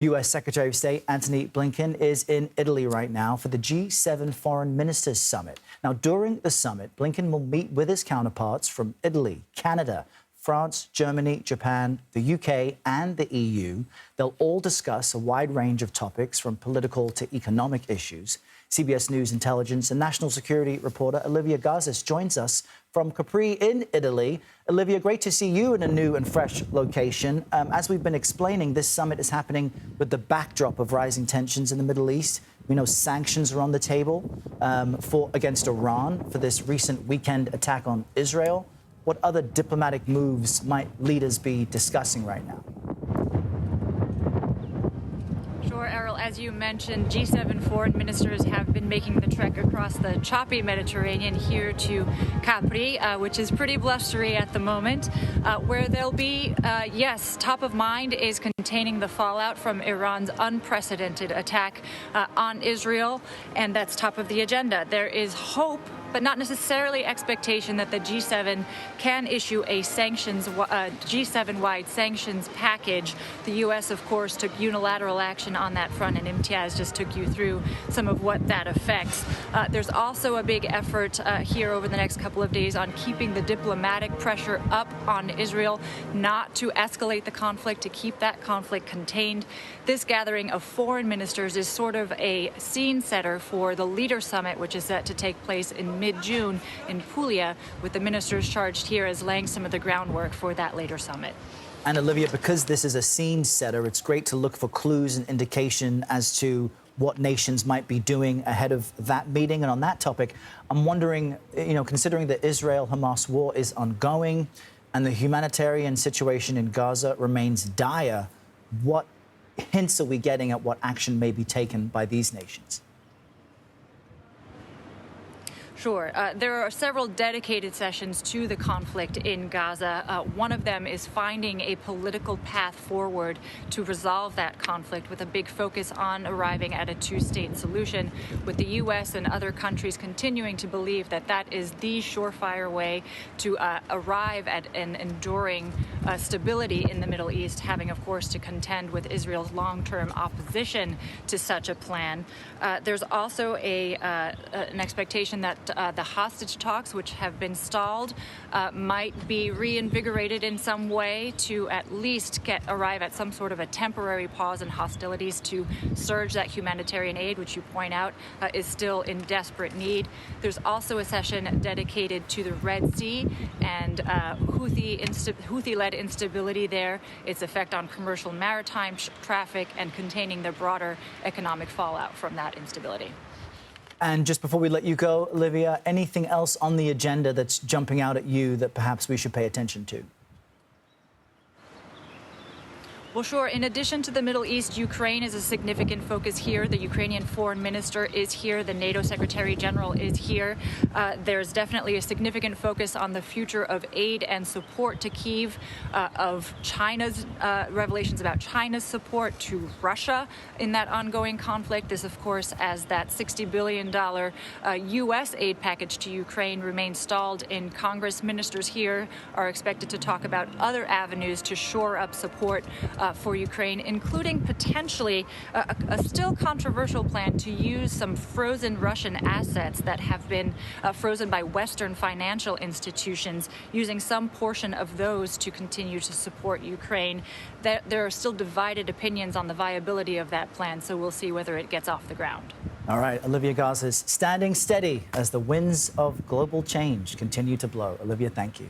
U.S. Secretary of State Antony Blinken is in Italy right now for the G7 Foreign Ministers Summit. Now, during the summit, Blinken will meet with his counterparts from Italy, Canada, France, Germany, Japan, the UK and the EU. They'll all discuss a wide range of topics from political to economic issues. CBS News intelligence and national security reporter Olivia Gazis joins us from Capri in Italy. Olivia, great to see you in a new and fresh location. As we've been explaining, this summit is happening with the backdrop of rising tensions in the Middle East. We know sanctions are on the table against Iran for this recent weekend attack on Israel. What other diplomatic moves might leaders be discussing right now? Sure, Errol, as you mentioned, G7 foreign ministers have been making the trek across the choppy Mediterranean here to Capri, which is pretty blustery at the moment, where they'll be, yes, top of mind is containing the fallout from Iran's unprecedented attack on Israel, and that's top of the agenda. There is hope, but not necessarily expectation, that the G7 can issue a G7-wide sanctions package. The U.S., of course, took unilateral action on that front, and Imtiaz just took you through some of what that affects. There's also a big effort here over the next couple of days on keeping the diplomatic pressure up on Israel, not to escalate the conflict, to keep that conflict contained. This gathering of foreign ministers is sort of a scene setter for the Leader Summit, which is set to take place in mid-June in Puglia, with the ministers charged here as laying some of the groundwork for that later summit. And Olivia, because this is a scene setter, it's great to look for clues and indication as to what nations might be doing ahead of that meeting. And on that topic, I'm wondering, considering the Israel-Hamas war is ongoing and the humanitarian situation in Gaza remains dire, what hints are we getting at what action may be taken by these nations? Sure. There are several dedicated sessions to the conflict in Gaza. One of them is finding a political path forward to resolve that conflict, with a big focus on arriving at a two-state solution, with the U.S. and other countries continuing to believe that that is the surefire way to arrive at an enduring stability in the Middle East, having, of course, to contend with Israel's long-term opposition to such a plan. There's also an expectation that the hostage talks, which have been stalled, might be reinvigorated in some way to at least arrive at some sort of a temporary pause in hostilities to surge that humanitarian aid, which you point out is still in desperate need. There's also a session dedicated to the Red Sea and Houthi-led instability there, its effect on commercial maritime traffic, and containing the broader economic fallout from that instability. And just before we let you go, Olivia, anything else on the agenda that's jumping out at you that perhaps we should pay attention to? Well, sure. In addition to the Middle East, Ukraine is a significant focus here. The Ukrainian foreign minister is here. The NATO Secretary General is here. There's definitely a significant focus on the future of aid and support to Kyiv, of China's revelations about China's support to Russia in that ongoing conflict. This, of course, as that $60 billion U.S. aid package to Ukraine remains stalled in Congress. Ministers here are expected to talk about other avenues to shore up support for Ukraine, including potentially a still controversial plan to use some frozen Russian assets that have been frozen by Western financial institutions, using some portion of those to continue to support Ukraine. There are still divided opinions on the viability of that plan, so we'll see whether it gets off the ground. All right, Olivia Gazis, standing steady as the winds of global change continue to blow. Olivia, thank you.